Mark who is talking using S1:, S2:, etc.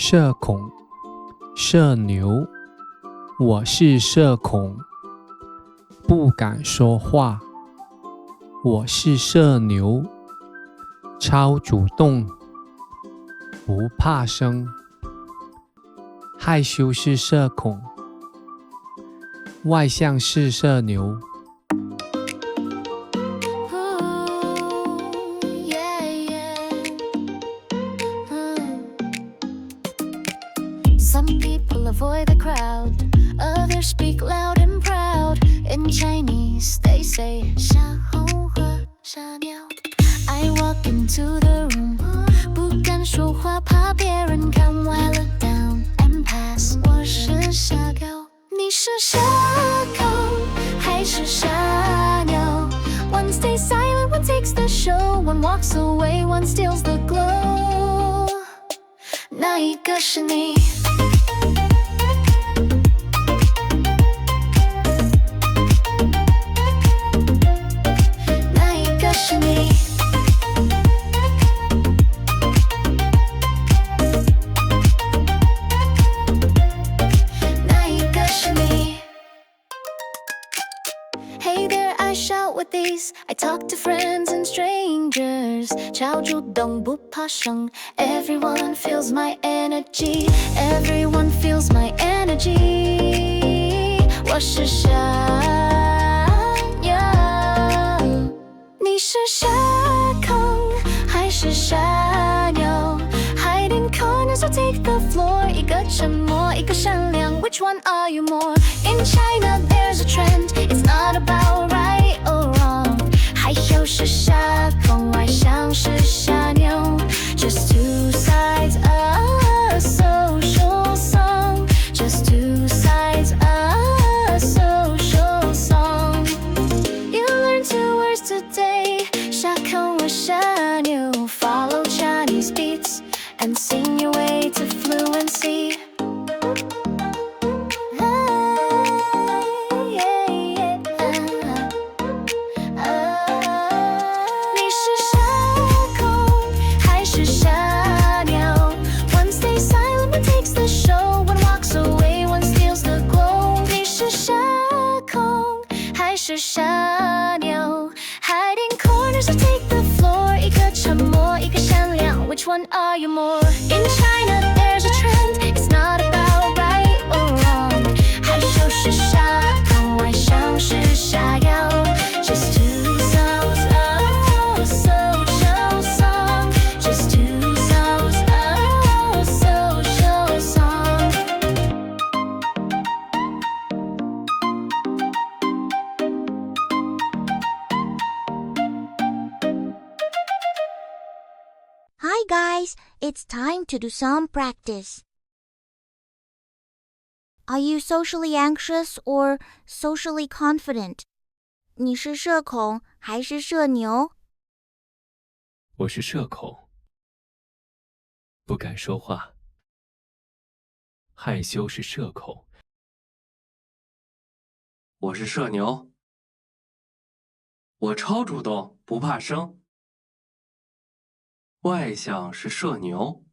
S1: 社恐、社牛，我是社恐，不敢说话。我是社牛，超主动，不怕生。害羞是社恐，外向是社牛。
S2: Some people avoid the crowd, others speak loud and proud. In Chinese, they say 傻猴和傻鸟. I walk into the room, 不敢说话，怕别人看歪了 down and pass. 我是傻狗，你是社恐还是傻鸟 ？One stays silent, one takes the show, one walks away, one steals the glow. 哪一个是你？Hey there, I shout with ease. I talk to friends and strangers. 超主动不怕生 Everyone feels my energy. Everyone feels my energy. 我是傻鸟，你是社恐还是傻鸟 ？Hide in corners or take the floor. 一个沉默，一个善良。Which one are you more? In China, there's a trend. It's not about right or wrong. 害羞是社恐，外向是傻牛。Just two sides of a social song. Just two sides of a social song. You learn two words today. 社恐和傻牛 Follow Chinese beats and sing your way to fluency. Hiding corners or take the floor. 一个沉默，一个善良。Which one are you more? In China, there's a trend. It's not about right or wrong. 害羞是社恐，外向是傻妖。Just two sounds of a social song. Just two sounds of a social song.
S3: Hi guys, it's time to do some practice. Are you socially anxious or socially confident? 你是社恐还是社牛？
S4: 我是社恐，不敢说话。害羞是社恐。我是社牛，我超主动，不怕生。外向是社牛，